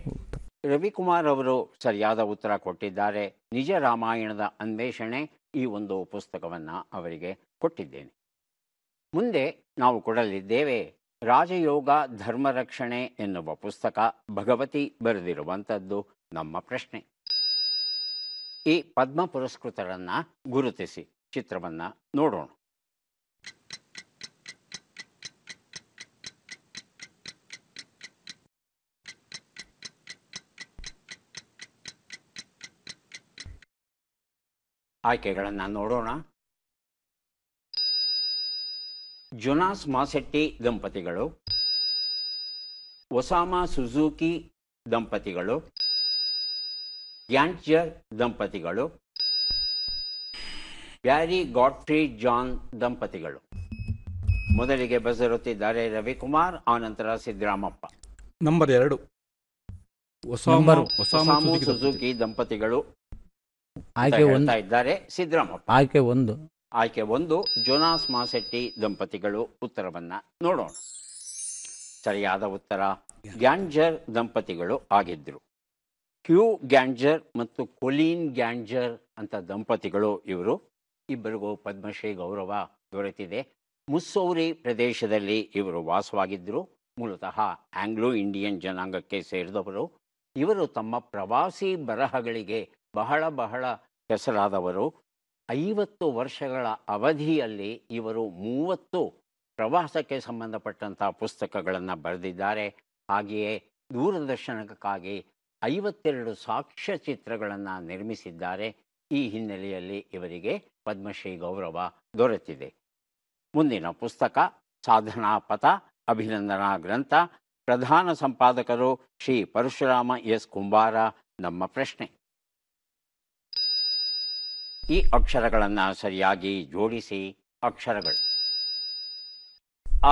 ರವಿಕುಮಾರ್ ಅವರು ಸರಿಯಾದ ಉತ್ತರ ಕೊಟ್ಟಿದ್ದಾರೆ. ನಿಜ ರಾಮಾಯಣದ ಅನ್ವೇಷಣೆ ಈ ಒಂದು ಪುಸ್ತಕವನ್ನು ಅವರಿಗೆ ಕೊಟ್ಟಿದ್ದೇನೆ. ಮುಂದೆ ನಾವು ಕೊಡಲಿದ್ದೇವೆ ರಾಜಯೋಗ ಧರ್ಮರಕ್ಷಣೆ ಎನ್ನುವ ಪುಸ್ತಕ. ಭಗವತಿ ಬರೆದಿರುವಂಥದ್ದು. ನಮ್ಮ ಪ್ರಶ್ನೆ: ಈ ಪದ್ಮ ಪುರಸ್ಕೃತರನ್ನು ಗುರುತಿಸಿ. ಚಿತ್ರವನ್ನು ನೋಡೋಣ. ಆಯ್ಕೆಗಳನ್ನು ನೋಡೋಣ. ಜೊನಾಸ್ ಮಾಸೆಟ್ಟಿ ದಂಪತಿಗಳು, ಒಸಾಮಾ ಸುಜುಕಿ ದಂಪತಿಗಳು, ಗ್ಯಾಂಟ್ಜರ್ ದಂಪತಿಗಳು, ಬ್ಯಾರಿ ಗಾಟ್ರಿ ಜಾನ್ ದಂಪತಿಗಳು. ಮೊದಲಿಗೆ ಬಸರುತ್ತಿದ್ದಾರೆ ರವಿಕುಮಾರ್, ಆನಂತರ ಸಿದ್ದರಾಮಪ್ಪ. ನಂಬರ್ 2 ಒಸಾಮು ಸುಜುಕಿ ದಂಪತಿಗಳು ಆಯ್ಕೆ ಹೇಳ್ತಾ ಇದ್ದಾರೆ ಸಿದ್ದರಾಮಪ್ಪ. ಆಯ್ಕೆ 1 ಜೊನಾಸ್ ಮಾಸೆಟ್ಟಿ ದಂಪತಿಗಳು. ಉತ್ತರವನ್ನ ನೋಡೋಣ. ಸರಿಯಾದ ಉತ್ತರ ಗ್ಯಾಂಡ್ಜರ್ ದಂಪತಿಗಳು ಆಗಿದ್ರು. ಕ್ಯೂ ಗ್ಯಾಂಡ್ಜರ್ ಮತ್ತು ಕೊಲೀನ್ ಗ್ಯಾಂಡ್ಜರ್ ಅಂತ ದಂಪತಿಗಳು ಇವರು. ಇಬ್ಬರಿಗೂ ಪದ್ಮಶ್ರೀ ಗೌರವ ದೊರೆತಿದೆ. ಮುಸ್ಸೌರಿ ಪ್ರದೇಶದಲ್ಲಿ ಇವರು ವಾಸವಾಗಿದ್ದರು. ಮೂಲತಃ ಆಂಗ್ಲೋ ಇಂಡಿಯನ್ ಜನಾಂಗಕ್ಕೆ ಸೇರಿದವರು. ಇವರು ತಮ್ಮ ಪ್ರವಾಸಿ ಬರಹಗಳಿಗೆ ಬಹಳ ಹೆಸರಾದವರು. 50 ವರ್ಷಗಳ ಅವಧಿಯಲ್ಲಿ ಇವರು 30 ಪ್ರವಾಸಕ್ಕೆ ಸಂಬಂಧಪಟ್ಟಂಥ ಪುಸ್ತಕಗಳನ್ನು ಬರೆದಿದ್ದಾರೆ. ಹಾಗೆಯೇ ದೂರದರ್ಶನಕ್ಕಾಗಿ 52 ಸಾಕ್ಷ್ಯಚಿತ್ರಗಳನ್ನು ನಿರ್ಮಿಸಿದ್ದಾರೆ. ಈ ಹಿನ್ನೆಲೆಯಲ್ಲಿ ಇವರಿಗೆ ಪದ್ಮಶ್ರೀ ಗೌರವ ದೊರೆತಿದೆ. ಮುಂದಿನ ಪುಸ್ತಕ ಸಾಧನಾ ಪಥ ಅಭಿನಂದನಾ ಗ್ರಂಥ. ಪ್ರಧಾನ ಸಂಪಾದಕರು ಶ್ರೀ ಪರಶುರಾಮ ಎಸ್ ಕುಂಬಾರ. ನಮ್ಮ ಪ್ರಶ್ನೆ: ಈ ಅಕ್ಷರಗಳನ್ನು ಸರಿಯಾಗಿ ಜೋಡಿಸಿ. ಅಕ್ಷರಗಳು: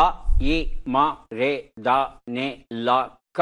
ಅ, ಇ, ಮ, ರೇ, ದ, ನೆ, ಲ, ಕ.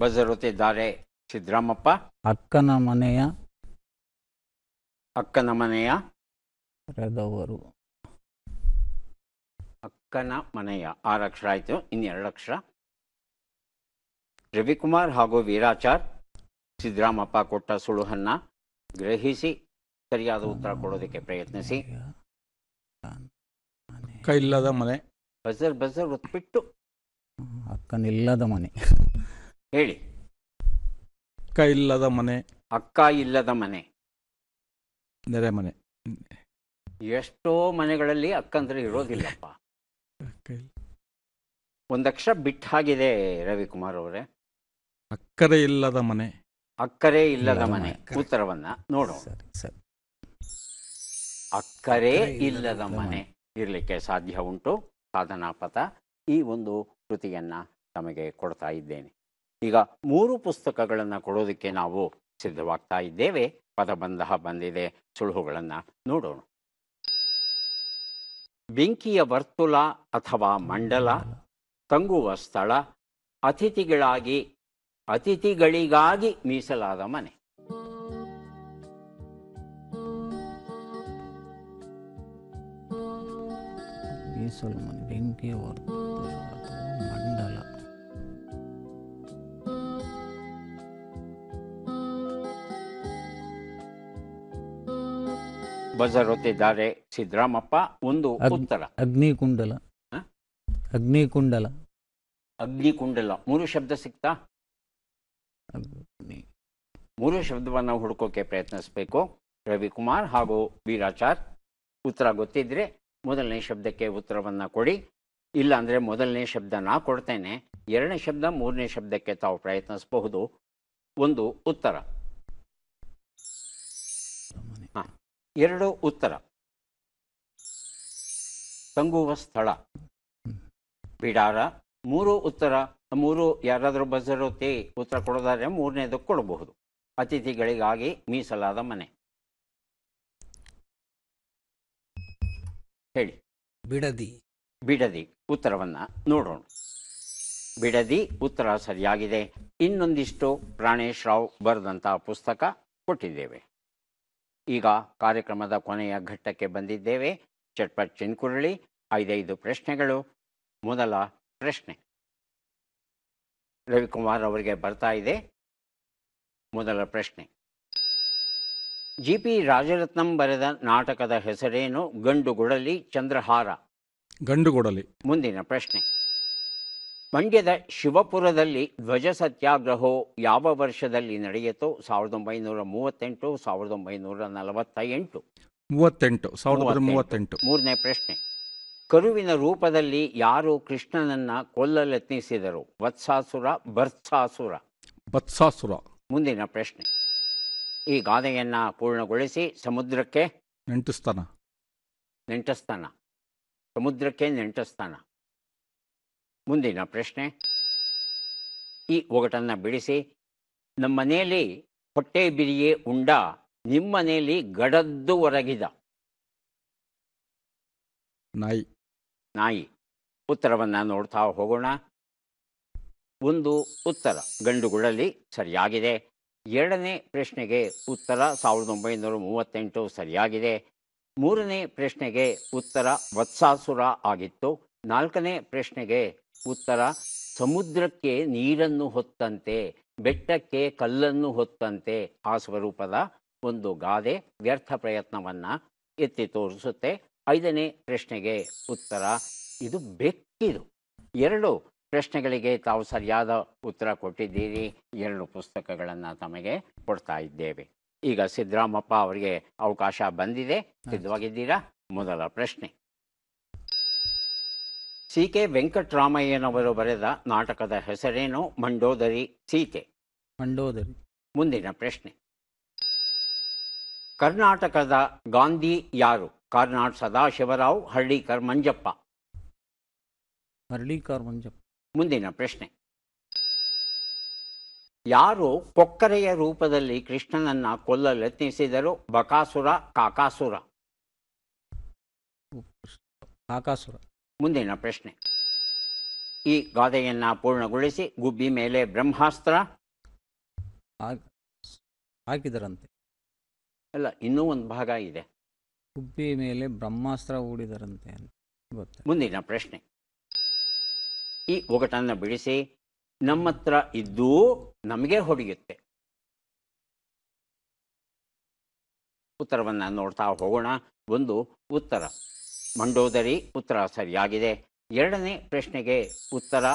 ಬಜರುತ್ತಿದ್ದಾರೆ ಸಿದ್ದರಾಮಪ್ಪ. ಅಕ್ಕನ ಮನೆಯ ರೆದವರು. ಅಕ್ಕನ ಮನೆಯ 6 ಅಕ್ಷರ ಆಯಿತು. ಇನ್ನು 2 ಅಕ್ಷರ ರವಿಕುಮಾರ್ ಹಾಗೂ ವೀರಾಚಾರ್ ಸಿದ್ದರಾಮಪ್ಪ ಕೊಟ್ಟ ಸುಳುಹನ್ನು ಗ್ರಹಿಸಿ ಸರಿಯಾದ ಉತ್ತರ ಕೊಡೋದಕ್ಕೆ ಪ್ರಯತ್ನಿಸಿ. ಅಕ್ಕ ಇಲ್ಲದ ಮನೆ. ಬಜರ್ ಒತ್ಬಿಟ್ಟು ಅಕ್ಕನಿಲ್ಲದ ಮನೆ. ಹೇಳಿ. ಅಕ್ಕ ಇಲ್ಲದ ಮನೆ. ಅಕ್ಕ ಇಲ್ಲದ ಮನೆ. ನೆರೆ ಮನೆ. ಎಷ್ಟೋ ಮನೆಗಳಲ್ಲಿ ಅಕ್ಕಂದ್ರೆ ಇರೋದಿಲ್ಲಪ್ಪ. ಅಕ್ಕ ಒಂದಕ್ಷ ಬಿಟ್ಟಾಗಿದೆ ರವಿಕುಮಾರ್ ಅವರೇ. ಅಕ್ಕರೆ ಇಲ್ಲದ ಮನೆ. ಅಕ್ಕರೆ ಇಲ್ಲದ ಮನೆ. ಉತ್ತರವನ್ನ ನೋಡೋಣ. ಸರಿ ಸರಿ. ಅಕ್ಕರೆ ಇಲ್ಲದ ಮನೆ ಇರಲಿಕ್ಕೆ ಸಾಧ್ಯ ಉಂಟು. ಸಾಧನಾ ಪಥ ಈ ಒಂದು ಕೃತಿಯನ್ನ ತಮಗೆ ಕೊಡ್ತಾ ಇದ್ದೇನೆ. ಈಗ 3 ಪುಸ್ತಕಗಳನ್ನು ಕೊಡೋದಕ್ಕೆ ನಾವು ಸಿದ್ಧವಾಗ್ತಾ ಇದ್ದೇವೆ. ಪದಬಂಧ ಬಂದಿದೆ. ಸುಳುಹುಗಳನ್ನು ನೋಡೋಣ. ಬೆಂಕಿಯ ವರ್ತುಲ ಅಥವಾ ಮಂಡಲ, ತಂಗುವ ಸ್ಥಳ, ಅತಿಥಿಗಳಿಗಾಗಿ ಮೀಸಲಾದ ಮನೆ. ಮೀಸಲು ಮನೆ, ಬೆಂಕಿಯ ವರ್ತುಲ ಅಥವಾ ಮಂಡಲ. ಬಜರ್ ಒತ್ತಿದ್ದಾರೆ ಸಿದ್ದರಾಮಪ್ಪ. ಒಂದು ಉತ್ತರ ಅಗ್ನಿಕುಂಡಲ. ಅಗ್ನಿಕುಂಡಲ. ಅಗ್ನಿಕುಂಡಲ. 3 ಶಬ್ದ ಸಿಗ್ತಾ? 3 ಶಬ್ದವನ್ನು ಹುಡುಕೋಕೆ ಪ್ರಯತ್ನಿಸಬೇಕು. ರವಿಕುಮಾರ್ ಹಾಗೂ ವೀರಾಚಾರ್ ಉತ್ತರ ಗೊತ್ತಿದ್ರೆ ಮೊದಲನೇ ಶಬ್ದಕ್ಕೆ ಉತ್ತರವನ್ನು ಕೊಡಿ. ಇಲ್ಲ ಅಂದರೆ ಮೊದಲನೇ ಶಬ್ದ ನಾ ಕೊಡ್ತೇನೆ, 2ನೇ ಶಬ್ದ 3ನೇ ಶಬ್ದಕ್ಕೆ ತಾವು ಪ್ರಯತ್ನಿಸಬಹುದು. ಒಂದು ಉತ್ತರ. 2 ಉತ್ತರ. ತಂಗುವ ಸ್ಥಳ, ಬಿಡಾರ. 3 ಉತ್ತರ. 3 ಯಾರಾದರೂ ಬಜರ್ ಒತ್ತಿ ಉತ್ತರ ಕೊಡೋದಾದ್ರೆ 3ನೇದಕ್ಕೆ ಕೊಡಬಹುದು. ಅತಿಥಿಗಳಿಗಾಗಿ ಮೀಸಲಾದ ಮನೆ. ಹೇಳಿ. ಬಿಡದಿ. ಉತ್ತರವನ್ನು ನೋಡೋಣ. ಬಿಡದಿ ಉತ್ತರ ಸರಿಯಾಗಿದೆ. ಇನ್ನೊಂದಿಷ್ಟು ಪ್ರಾಣೇಶ್ ರಾವ್ ಬರೆದಂಥ ಪುಸ್ತಕ ಕೊಟ್ಟಿದ್ದೇವೆ. ಈಗ ಕಾರ್ಯಕ್ರಮದ ಕೊನೆಯ ಘಟ್ಟಕ್ಕೆ ಬಂದಿದ್ದೇವೆ. ಚಟ್ಪಟ್ ಚಿನ್ಕುರಳಿ. 5 ಪ್ರಶ್ನೆಗಳು. ಮೊದಲ ಪ್ರಶ್ನೆ ರವಿಕುಮಾರ್ ಅವರಿಗೆ ಬರ್ತಾ ಇದೆ. ಮೊದಲ ಪ್ರಶ್ನೆ. ಜಿ.ಪಿ. ರಾಜರತ್ನಂ ಬರೆದ ನಾಟಕದ ಹೆಸರೇನು? ಗಂಡುಗೊಡಲಿ, ಚಂದ್ರಹಾರ. ಗಂಡುಗೊಡಲಿ. ಮುಂದಿನ ಪ್ರಶ್ನೆ. ಮಂಡ್ಯದ ಶಿವಪುರದಲ್ಲಿ ಧ್ವಜ ಸತ್ಯಾಗ್ರಹವು ಯಾವ ವರ್ಷದಲ್ಲಿ ನಡೆಯಿತು? 1938, 1948? 38. ಮೂರನೇ ಪ್ರಶ್ನೆ. ಕರುವಿನ ರೂಪದಲ್ಲಿ ಯಾರು ಕೃಷ್ಣನನ್ನ ಕೊಲ್ಲಲೆತ್ನಿಸಿದರು? ವತ್ಸಾಸುರ, ಭರ್ತ್ಸಾಸುರ? ವತ್ಸಾಸುರ. ಮುಂದಿನ ಪ್ರಶ್ನೆ. ಈ ಗಾದೆಯನ್ನ ಪೂರ್ಣಗೊಳಿಸಿ ಸಮುದ್ರಕ್ಕೆ ನೆಂಟಸ್ಥಾನ. ಸಮುದ್ರಕ್ಕೆ ನೆಂಟಸ್ಥಾನ. ಮುಂದಿನ ಪ್ರಶ್ನೆ. ಈ ಒಗಟನ್ನು ಬಿಡಿಸಿ. ನಮ್ಮನೆಯಲ್ಲಿ ಹೊಟ್ಟೆ ಬಿರಿಯೇ ಉಂಡ, ನಿಮ್ಮನೆಯಲ್ಲಿ ಗಡದ್ದು ಒರಗಿದ? ನಾಯಿ. ಉತ್ತರವನ್ನು ನೋಡ್ತಾ ಹೋಗೋಣ. ಒಂದು ಉತ್ತರ ಗಂಡುಗೊಡಲಿ ಸರಿಯಾಗಿದೆ. 2ನೇ ಪ್ರಶ್ನೆಗೆ ಉತ್ತರ 1938 ಸರಿಯಾಗಿದೆ. 3ನೇ ಪ್ರಶ್ನೆಗೆ ಉತ್ತರ ವತ್ಸಾಸುರ ಆಗಿತ್ತು. 4ನೇ ಪ್ರಶ್ನೆಗೆ ಉತ್ತರ ಸಮುದ್ರಕ್ಕೆ ನೀರನ್ನು ಹೊತ್ತಂತೆ, ಬೆಟ್ಟಕ್ಕೆ ಕಲ್ಲನ್ನು ಹೊತ್ತಂತೆ. ಆ ಸ್ವರೂಪದ ಒಂದು ಗಾದೆ ವ್ಯರ್ಥ ಪ್ರಯತ್ನವನ್ನು ಎತ್ತಿ ತೋರಿಸುತ್ತೆ. 5ನೇ ಪ್ರಶ್ನೆಗೆ ಉತ್ತರ ಇದು ಬೆಕ್ಕಿದು. 2 ಪ್ರಶ್ನೆಗಳಿಗೆ ತಾವು ಸರಿಯಾದ ಉತ್ತರ ಕೊಟ್ಟಿದ್ದೀರಿ. 2 ಪುಸ್ತಕಗಳನ್ನು ತಮಗೆ ಕೊಡ್ತಾ ಇದ್ದೇವೆ. ಈಗ ಸಿದ್ದರಾಮಪ್ಪ ಅವರಿಗೆ ಅವಕಾಶ ಬಂದಿದೆ. ಸಿದ್ಧವಾಗಿದ್ದೀರಾ? ಮೊದಲ ಪ್ರಶ್ನೆ. ಸಿ.ಕೆ. ವೆಂಕಟರಾಮಯ್ಯನವರು ಬರೆದ ನಾಟಕದ ಹೆಸರೇನು? ಮಂಡೋದರಿ, ಸೀತೆ. ಮಂಡೋದರಿ. ಮುಂದಿನ ಪ್ರಶ್ನೆ. ಕರ್ನಾಟಕದ ಗಾಂಧಿ ಯಾರು? ಕಾರ್ನಾಡ್ ಸದಾಶಿವರಾವ್, ಹಳ್ಳಿಕರ್ ಮಂಜಪ್ಪ? ಹಳ್ಳಿಕರ್ ಮಂಜಪ್ಪ. ಮುಂದಿನ ಪ್ರಶ್ನೆ. ಯಾರು ಕೊಕ್ಕರೆಯ ರೂಪದಲ್ಲಿ ಕೃಷ್ಣನನ್ನ ಕೊಲ್ಲಲೆತ್ನಿಸಿದರು? ಬಕಾಸುರ, ಕಾಕಾಸುರ? ಕಾಕಾಸುರ. ಮುಂದಿನ ಪ್ರಶ್ನೆ. ಈ ಗಾದೆಯನ್ನ ಪೂರ್ಣಗೊಳಿಸಿ. ಗುಬ್ಬಿ ಮೇಲೆ ಬ್ರಹ್ಮಾಸ್ತ್ರ ಹಾಕಿದರಂತೆ. ಅಲ್ಲ, ಇನ್ನೂ ಒಂದು ಭಾಗ ಇದೆ. ಗುಬ್ಬಿ ಮೇಲೆ ಬ್ರಹ್ಮಾಸ್ತ್ರ ಹೂಡಿದರಂತೆ ಅಂತ ಗೊತ್ತ. ಮುಂದಿನ ಪ್ರಶ್ನೆ. ಈ ಒಗಟನ್ನು ಬಿಡಿಸಿ. ನಮ್ಮ ಹತ್ರ ಇದ್ದೂ ನಮಗೆ ಹೊಡೆಯುತ್ತೆ. ಉತ್ತರವನ್ನು ನೋಡ್ತಾ ಹೋಗೋಣ. ಒಂದು ಉತ್ತರ ಮಂಡೋದರಿ, ಉತ್ತರ ಸರಿಯಾಗಿದೆ. ಎರಡನೇ ಪ್ರಶ್ನೆಗೆ ಉತ್ತರ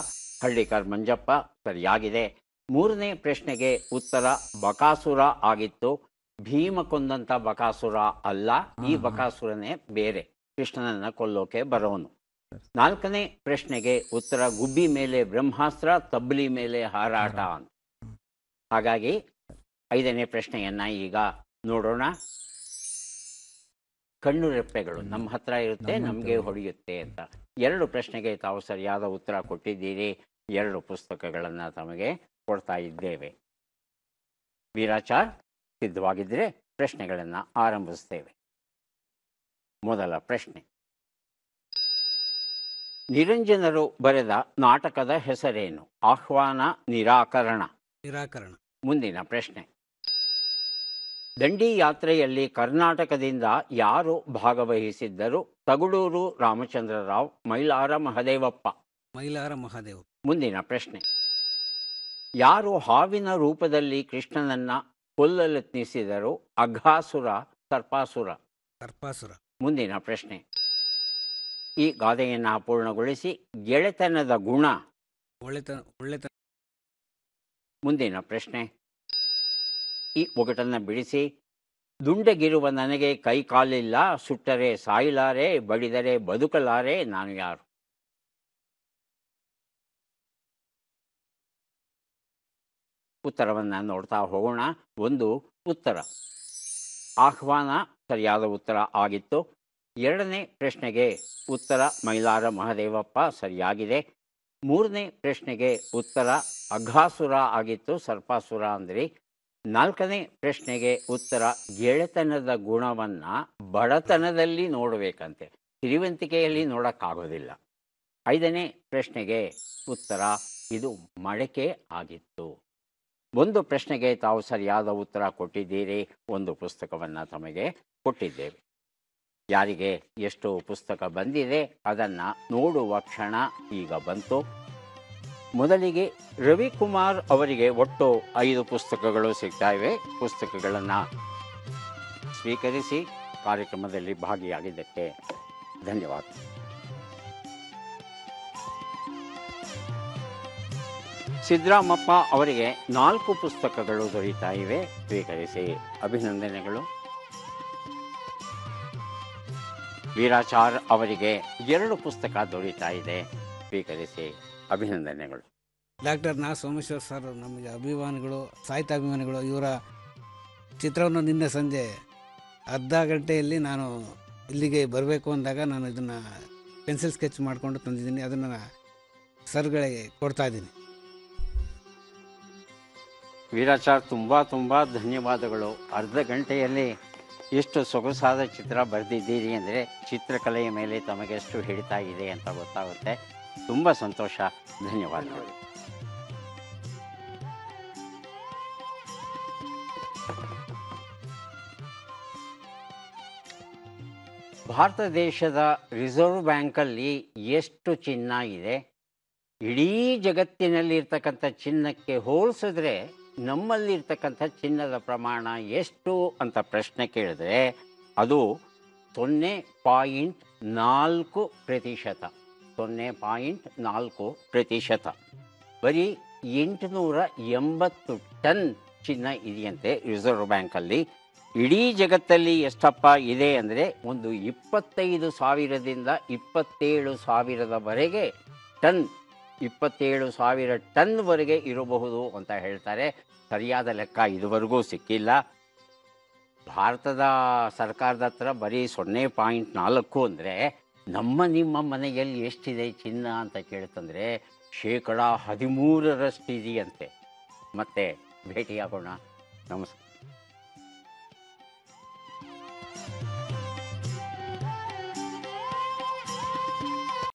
ಹಳ್ಳಿಕರ್ ಮಂಜಪ್ಪ, ಸರಿಯಾಗಿದೆ. ಮೂರನೇ ಪ್ರಶ್ನೆಗೆ ಉತ್ತರ ಬಕಾಸುರ ಆಗಿತ್ತು. ಭೀಮ ಕೊಂದಂಥ ಬಕಾಸುರ ಅಲ್ಲ, ಈ ಬಕಾಸುರನೇ ಬೇರೆ, ಕೃಷ್ಣನನ್ನು ಕೊಲ್ಲೋಕೆ ಬರೋನು. ನಾಲ್ಕನೇ ಪ್ರಶ್ನೆಗೆ ಉತ್ತರ ಗುಬ್ಬಿ ಮೇಲೆ ಬ್ರಹ್ಮಾಸ್ತ್ರ, ತಬ್ಬಲಿ ಮೇಲೆ ಹಾರಾಟ ಅಂತ. ಹಾಗಾಗಿ ಐದನೇ ಪ್ರಶ್ನೆಯನ್ನ ಈಗ ನೋಡೋಣ. ಕಣ್ಣು ರೆಪ್ಪೆಗಳು ನಮ್ಮ ಹತ್ರ ಇರುತ್ತೆ, ನಮಗೆ ಹೊಡೆಯುತ್ತೆ ಅಂತ. ಎರಡು ಪ್ರಶ್ನೆಗೆ ತಾವು ಸರಿಯಾದ ಉತ್ತರ ಕೊಟ್ಟಿದ್ದೀರಿ. ಎರಡು ಪುಸ್ತಕಗಳನ್ನು ತಮಗೆ ಕೊಡ್ತಾ ಇದ್ದೇವೆ. ವೀರಾಚಾರ್ ಸಿದ್ಧವಾಗಿದ್ದರೆ ಪ್ರಶ್ನೆಗಳನ್ನು ಆರಂಭಿಸ್ತೇವೆ. ಮೊದಲ ಪ್ರಶ್ನೆ, ನಿರಂಜನರು ಬರೆದ ನಾಟಕದ ಹೆಸರೇನು? ಆಹ್ವಾನ, ನಿರಾಕರಣ. ನಿರಾಕರಣ. ಮುಂದಿನ ಪ್ರಶ್ನೆ, ದಂಡಿ ಯಾತ್ರೆಯಲ್ಲಿ ಕರ್ನಾಟಕದಿಂದ ಯಾರು ಭಾಗವಹಿಸಿದ್ದರು? ತಗುಡೂರು ರಾಮಚಂದ್ರರಾವ್, ಮೈಲಾರ ಮಹದೇವಪ್ಪ. ಮೈಲಾರ ಮಹಾದೇವ್. ಮುಂದಿನ ಪ್ರಶ್ನೆ, ಯಾರು ಹಾವಿನ ರೂಪದಲ್ಲಿ ಕೃಷ್ಣನನ್ನ ಕೊಲ್ಲಲೆತ್ನಿಸಿದರು? ಅಘಾಸುರ, ಸರ್ಪಾಸುರ. ಸರ್ಪಾಸುರ. ಮುಂದಿನ ಪ್ರಶ್ನೆ, ಈ ಗಾದೆಯನ್ನು ಪೂರ್ಣಗೊಳಿಸಿ. ಗೆಳೆತನದ ಗುಣ. ಒಳ್ಳೆತನ. ಮುಂದಿನ ಪ್ರಶ್ನೆ, ಈ ಒಗಟನ್ನು ಬಿಡಿಸಿ. ದುಂಡಗಿರುವ ನನಗೆ ಕೈ ಕಾಲಿಲ್ಲ, ಸುಟ್ಟರೆ ಸಾಯಲಾರೆ, ಬಡಿದರೆ ಬದುಕಲಾರೆ, ನಾನು ಯಾರು? ಉತ್ತರವನ್ನು ನೋಡ್ತಾ ಹೋಗೋಣ. ಒಂದು ಉತ್ತರ ಆಹ್ವಾನ ಸರಿಯಾದ ಉತ್ತರ ಆಗಿತ್ತು. ಎರಡನೇ ಪ್ರಶ್ನೆಗೆ ಉತ್ತರ ಮೈಲಾರ ಮಹದೇವಪ್ಪ, ಸರಿಯಾಗಿದೆ. ಮೂರನೇ ಪ್ರಶ್ನೆಗೆ ಉತ್ತರ ಅಘಾಸುರ ಆಗಿತ್ತು, ಸರ್ಪಾಸುರ ಅಂದ್ರಿ. ನಾಲ್ಕನೇ ಪ್ರಶ್ನೆಗೆ ಉತ್ತರ ಗೆಳೆತನದ ಗುಣವನ್ನು ಬಡತನದಲ್ಲಿ ನೋಡಬೇಕಂತೆ, ಸಿರಿವಂತಿಕೆಯಲ್ಲಿ ನೋಡೋಕ್ಕಾಗೋದಿಲ್ಲ. ಐದನೇ ಪ್ರಶ್ನೆಗೆ ಉತ್ತರ ಇದು ಮಡಕೆ ಆಗಿತ್ತು. ಒಂದು ಪ್ರಶ್ನೆಗೆ ತಾವು ಸರಿಯಾದ ಉತ್ತರ ಕೊಟ್ಟಿದ್ದೀರಿ. ಒಂದು ಪುಸ್ತಕವನ್ನು ತಮಗೆ ಕೊಟ್ಟಿದ್ದೇವೆ. ಯಾರಿಗೆ ಎಷ್ಟು ಪುಸ್ತಕ ಬಂದಿದೆ ಅದನ್ನು ನೋಡುವ ಕ್ಷಣ ಈಗ ಬಂತು. ಮೊದಲಿಗೆ ರವಿಕುಮಾರ್ ಅವರಿಗೆ ಒಟ್ಟು 5 ಪುಸ್ತಕಗಳು ಸಿಗ್ತಾ ಇವೆ. ಪುಸ್ತಕಗಳನ್ನು ಸ್ವೀಕರಿಸಿ ಕಾರ್ಯಕ್ರಮದಲ್ಲಿ ಭಾಗಿಯಾಗಿದ್ದಕ್ಕೆ ಧನ್ಯವಾದ. ಸಿದ್ದರಾಮಪ್ಪ ಅವರಿಗೆ 4 ಪುಸ್ತಕಗಳು ದೊರೀತಾ ಇವೆ. ಸ್ವೀಕರಿಸಿ ಅಭಿನಂದನೆಗಳು. ವೀರಾಚಾರ್ ಅವರಿಗೆ 2 ಪುಸ್ತಕ ದೊರೀತಾ ಇದೆ. ಸ್ವೀಕರಿಸಿ ಅಭಿನಂದನೆಗಳು. ಡಾಕ್ಟರ್ ನಾ ಸೋಮೇಶ್ವರ್ ಸರ್ ನಮಗೆ ಅಭಿಮಾನಿಗಳು, ಸಾಹಿತ್ಯ ಅಭಿಮಾನಿಗಳು. ಇವರ ಚಿತ್ರವನ್ನು ನಿನ್ನೆ ಸಂಜೆ ಅರ್ಧ ಗಂಟೆಯಲ್ಲಿ ನಾನು ಇಲ್ಲಿಗೆ ಬರಬೇಕು ಅಂದಾಗ ನಾನು ಇದನ್ನು ಪೆನ್ಸಿಲ್ ಸ್ಕೆಚ್ ಮಾಡಿಕೊಂಡು ತಂದಿದ್ದೀನಿ. ಅದನ್ನು ಸರ್ಗಳಿಗೆ ಕೊಡ್ತಾ ಇದ್ದೀನಿ. ವೀರಾಚಾರ್ ತುಂಬ ತುಂಬ ಧನ್ಯವಾದಗಳು. ಅರ್ಧ ಗಂಟೆಯಲ್ಲಿ ಎಷ್ಟು ಸೊಗಸಾದ ಚಿತ್ರ ಬರೆದಿದ್ದೀರಿ ಅಂದರೆ ಚಿತ್ರಕಲೆಯ ಮೇಲೆ ತಮಗೆಷ್ಟು ಹಿಡಿತಾ ಇದೆ ಅಂತ ಗೊತ್ತಾಗುತ್ತೆ. ತುಂಬ ಸಂತೋಷ. ಧನ್ಯವಾದಗಳು. ಭಾರತ ದೇಶದ ರಿಸರ್ವ್ ಬ್ಯಾಂಕಲ್ಲಿ ಎಷ್ಟು ಚಿನ್ನ ಇದೆ? ಇಡೀ ಜಗತ್ತಿನಲ್ಲಿರ್ತಕ್ಕಂಥ ಚಿನ್ನಕ್ಕೆ ಹೋಲಿಸಿದ್ರೆ ನಮ್ಮಲ್ಲಿರ್ತಕ್ಕಂಥ ಚಿನ್ನದ ಪ್ರಮಾಣ ಎಷ್ಟು ಅಂತ ಪ್ರಶ್ನೆ ಕೇಳಿದ್ರೆ ಅದು 0.4%. 0.4%. ಬರೀ 880 ಟನ್ ಚಿನ್ನ ಇದೆಯಂತೆ ರಿಸರ್ವ್ ಬ್ಯಾಂಕಲ್ಲಿ. ಇಡೀ ಜಗತ್ತಲ್ಲಿ ಎಷ್ಟಪ್ಪ ಇದೆ ಅಂದರೆ ಒಂದು 25,000ದಿಂದ 27,000ವರೆಗೆ ಟನ್, 27,000 ಟನ್ವರೆಗೆ ಇರಬಹುದು ಅಂತ ಹೇಳ್ತಾರೆ. ಸರಿಯಾದ ಲೆಕ್ಕ ಇದುವರೆಗೂ ಸಿಕ್ಕಿಲ್ಲ. ಭಾರತದ ಸರ್ಕಾರದ ಹತ್ರ ಬರೀ 0.4 ಅಂದರೆ ನಮ್ಮ ನಿಮ್ಮ ಮನೆಯಲ್ಲಿ ಎಷ್ಟಿದೆ ಚಿನ್ನ ಅಂತ ಕೇಳ್ತಂದರೆ 13% ಇದೆಯಂತೆ. ಮತ್ತೆ ಭೇಟಿಯಾಗೋಣ. ನಮಸ್ಕಾರ.